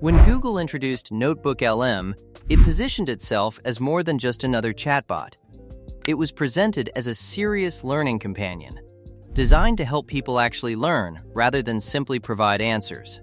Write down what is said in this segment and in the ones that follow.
When Google introduced Notebook LM, it positioned itself as more than just another chatbot. It was presented as a serious learning companion, designed to help people actually learn rather than simply provide answers.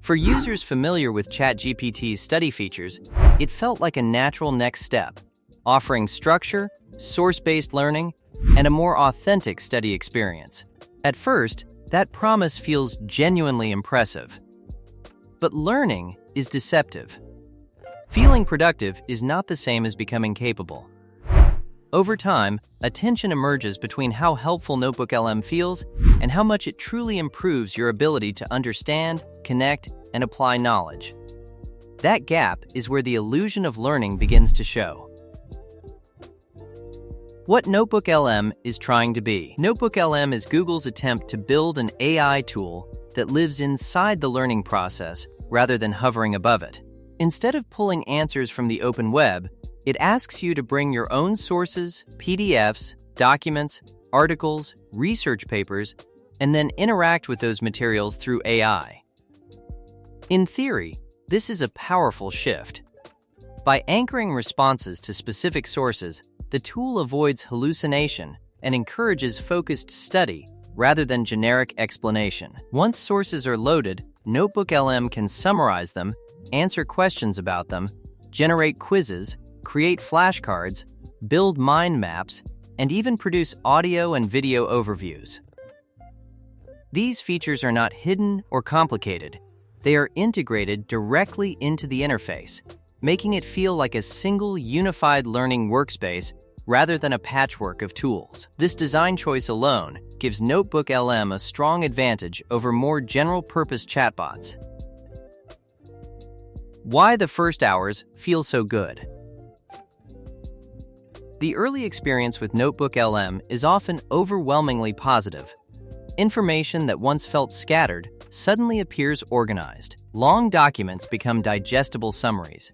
For users familiar with ChatGPT's study features, it felt like a natural next step, offering structure, source-based learning, and a more authentic study experience. At first, that promise feels genuinely impressive. But learning is deceptive. Feeling productive is not the same as becoming capable. Over time, a tension emerges between how helpful Notebook LM feels and how much it truly improves your ability to understand, connect, and apply knowledge. That gap is where the illusion of learning begins to show. What Notebook LM is trying to be. Notebook LM is Google's attempt to build an AI tool that lives inside the learning process rather than hovering above it. Instead of pulling answers from the open web, it asks you to bring your own sources, PDFs, documents, articles, research papers, and then interact with those materials through AI. In theory, this is a powerful shift. By anchoring responses to specific sources, the tool avoids hallucination and encourages focused study rather than generic explanation. Once sources are loaded, Notebook LM can summarize them, answer questions about them, generate quizzes, create flashcards, build mind maps, and even produce audio and video overviews. These features are not hidden or complicated. They are integrated directly into the interface, making it feel like a single unified learning workspace rather than a patchwork of tools. This design choice alone gives Notebook LM a strong advantage over more general-purpose chatbots. Why the first hours feel so good. The early experience with Notebook LM is often overwhelmingly positive. Information that once felt scattered suddenly appears organized. Long documents become digestible summaries.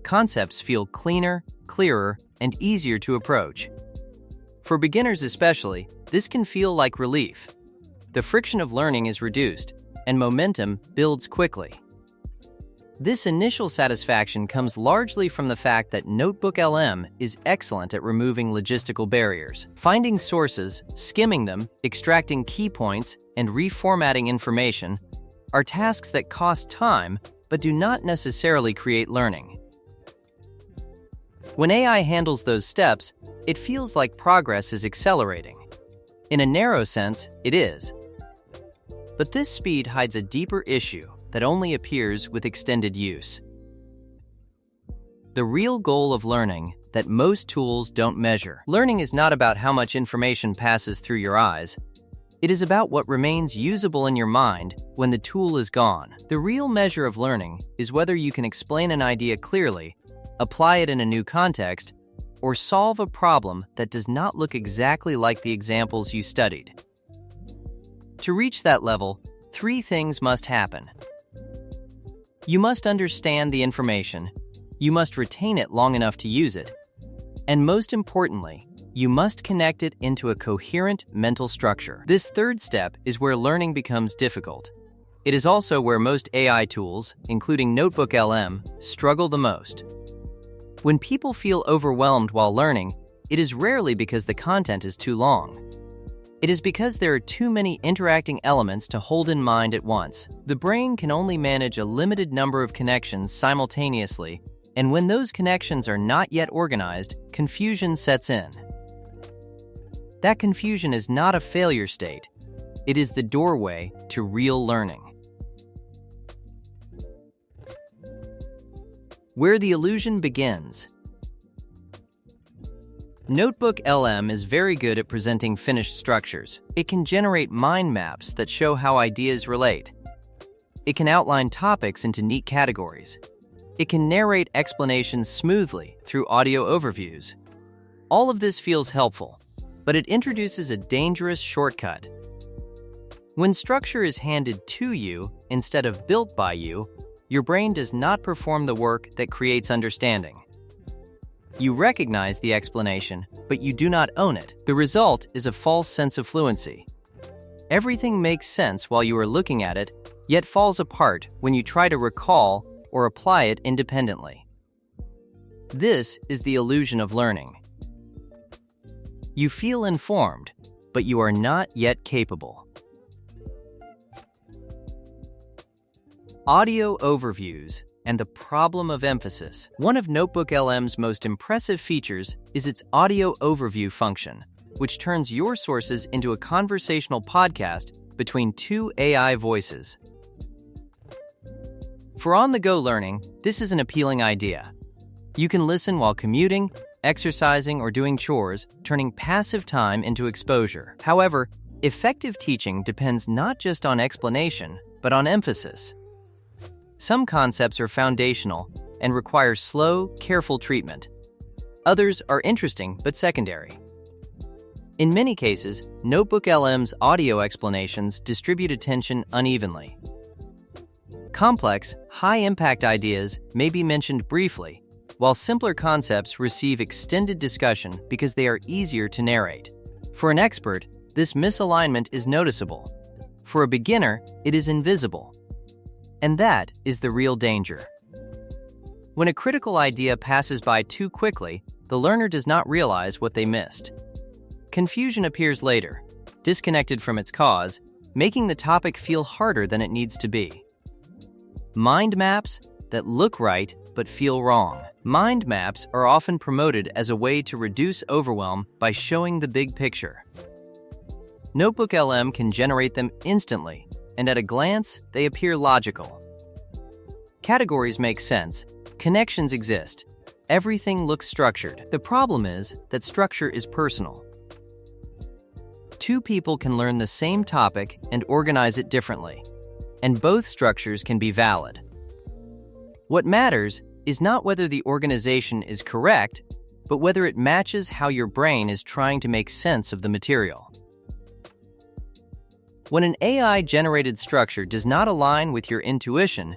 Concepts feel cleaner, clearer, and easier to approach. For beginners especially, this can feel like relief. The friction of learning is reduced, and momentum builds quickly. This initial satisfaction comes largely from the fact that Notebook LM is excellent at removing logistical barriers. Finding sources, skimming them, extracting key points, and reformatting information are tasks that cost time but do not necessarily create learning. When AI handles those steps, it feels like progress is accelerating. In a narrow sense, it is. But this speed hides a deeper issue that only appears with extended use. The real goal of learning that most tools don't measure. Learning is not about how much information passes through your eyes. It is about what remains usable in your mind when the tool is gone. The real measure of learning is whether you can explain an idea clearly, apply it in a new context, or solve a problem that does not look exactly like the examples you studied. To reach that level, 3 things must happen. You must understand the information, you must retain it long enough to use it, and most importantly, you must connect it into a coherent mental structure. This third step is where learning becomes difficult. It is also where most AI tools, including Notebook LM, struggle the most. When people feel overwhelmed while learning, it is rarely because the content is too long. It is because there are too many interacting elements to hold in mind at once. The brain can only manage a limited number of connections simultaneously, and when those connections are not yet organized, confusion sets in. That confusion is not a failure state. It is the doorway to real learning. Where the illusion begins. Notebook LM is very good at presenting finished structures. It can generate mind maps that show how ideas relate. It can outline topics into neat categories. It can narrate explanations smoothly through audio overviews. All of this feels helpful, but it introduces a dangerous shortcut. When structure is handed to you instead of built by you, your brain does not perform the work that creates understanding. You recognize the explanation, but you do not own it. The result is a false sense of fluency. Everything makes sense while you are looking at it, yet falls apart when you try to recall or apply it independently. This is the illusion of learning. You feel informed, but you are not yet capable. Audio overviews and the problem of emphasis. One of NotebookLM's most impressive features is its audio overview function, which turns your sources into a conversational podcast between two AI voices. For on-the-go learning, this is an appealing idea. You can listen while commuting, exercising, or doing chores, turning passive time into exposure. However, effective teaching depends not just on explanation, but on emphasis. Some concepts are foundational and require slow, careful treatment. Others are interesting but secondary. In many cases, NotebookLM's audio explanations distribute attention unevenly. Complex, high-impact ideas may be mentioned briefly, while simpler concepts receive extended discussion because they are easier to narrate. For an expert, this misalignment is noticeable. For a beginner, it is invisible. And that is the real danger. When a critical idea passes by too quickly, the learner does not realize what they missed. Confusion appears later, disconnected from its cause, making the topic feel harder than it needs to be. Mind maps that look right but feel wrong. Mind maps are often promoted as a way to reduce overwhelm by showing the big picture. NotebookLM can generate them instantly, and at a glance, they appear logical. Categories make sense, connections exist, everything looks structured. The problem is that structure is personal. Two people can learn the same topic and organize it differently, and both structures can be valid. What matters is not whether the organization is correct, but whether it matches how your brain is trying to make sense of the material. When an AI-generated structure does not align with your intuition,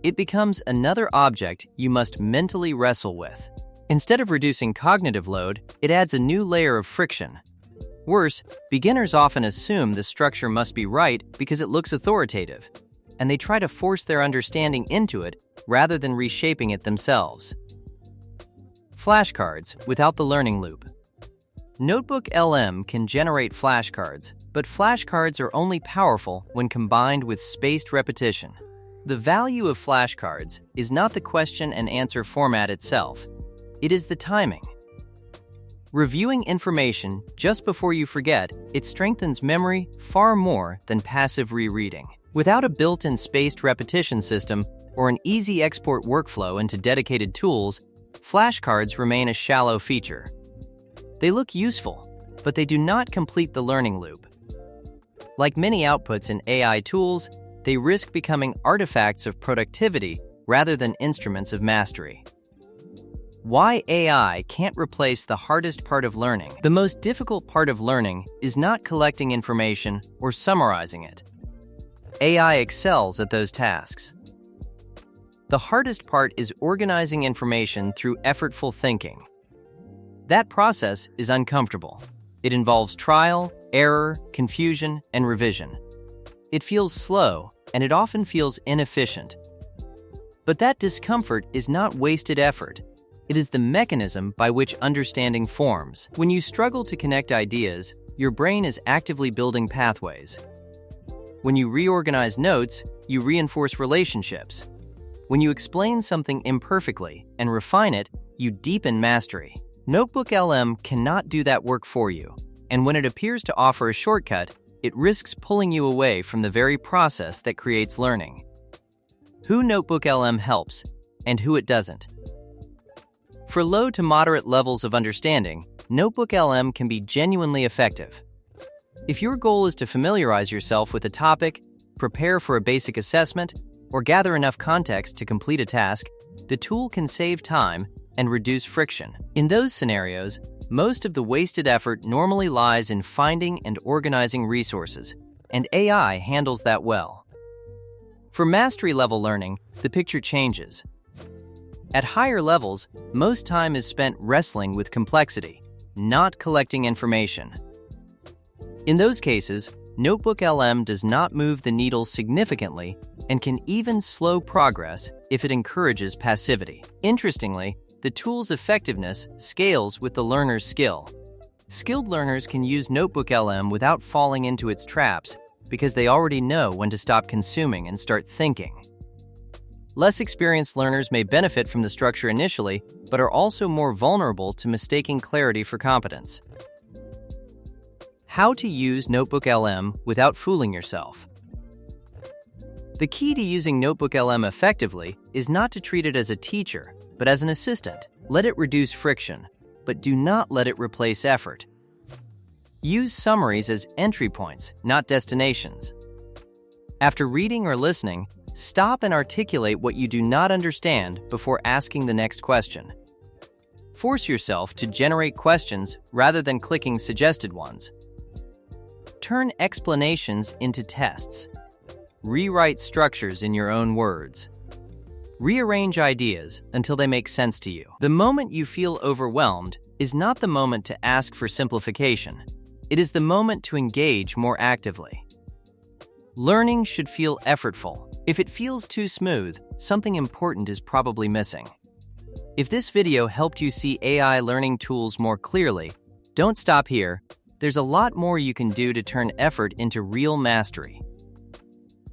it becomes another object you must mentally wrestle with. Instead of reducing cognitive load, it adds a new layer of friction. Worse, beginners often assume the structure must be right because it looks authoritative, and they try to force their understanding into it rather than reshaping it themselves. Flashcards without the learning loop. NotebookLM can generate flashcards, but flashcards are only powerful when combined with spaced repetition. The value of flashcards is not the question and answer format itself, it is the timing. Reviewing information just before you forget, it strengthens memory far more than passive rereading. Without a built-in spaced repetition system or an easy export workflow into dedicated tools, flashcards remain a shallow feature. They look useful, but they do not complete the learning loop. Like many outputs in AI tools, they risk becoming artifacts of productivity rather than instruments of mastery. Why AI can't replace the hardest part of learning. The most difficult part of learning is not collecting information or summarizing it. AI excels at those tasks. The hardest part is organizing information through effortful thinking. That process is uncomfortable. It involves trial, error, confusion, and revision. It feels slow, and it often feels inefficient. But that discomfort is not wasted effort. It is the mechanism by which understanding forms. When you struggle to connect ideas, your brain is actively building pathways. When you reorganize notes, you reinforce relationships. When you explain something imperfectly and refine it, you deepen mastery. NotebookLM cannot do that work for you, and when it appears to offer a shortcut, it risks pulling you away from the very process that creates learning. Who NotebookLM helps, and who it doesn't. For low to moderate levels of understanding, NotebookLM can be genuinely effective. If your goal is to familiarize yourself with a topic, prepare for a basic assessment, or gather enough context to complete a task, the tool can save time and reduce friction. In those scenarios, most of the wasted effort normally lies in finding and organizing resources, and AI handles that well. For mastery-level learning, the picture changes. At higher levels, most time is spent wrestling with complexity, not collecting information. In those cases, Notebook LM does not move the needle significantly and can even slow progress if it encourages passivity. Interestingly, the tool's effectiveness scales with the learner's skill. Skilled learners can use Notebook LM without falling into its traps because they already know when to stop consuming and start thinking. Less experienced learners may benefit from the structure initially, but are also more vulnerable to mistaking clarity for competence. How to use Notebook LM without fooling yourself. The key to using Notebook LM effectively is not to treat it as a teacher, but as an assistant. Let it reduce friction, but do not let it replace effort. Use summaries as entry points, not destinations. After reading or listening, stop and articulate what you do not understand before asking the next question. Force yourself to generate questions rather than clicking suggested ones. Turn explanations into tests. Rewrite structures in your own words. Rearrange ideas until they make sense to you. The moment you feel overwhelmed is not the moment to ask for simplification. It is the moment to engage more actively. Learning should feel effortful. If it feels too smooth, something important is probably missing. If this video helped you see AI learning tools more clearly, don't stop here. There's a lot more you can do to turn effort into real mastery.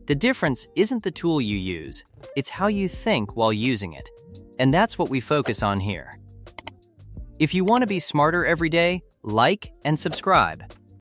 The difference isn't the tool you use, it's how you think while using it. And that's what we focus on here. If you want to be smarter every day, like and subscribe.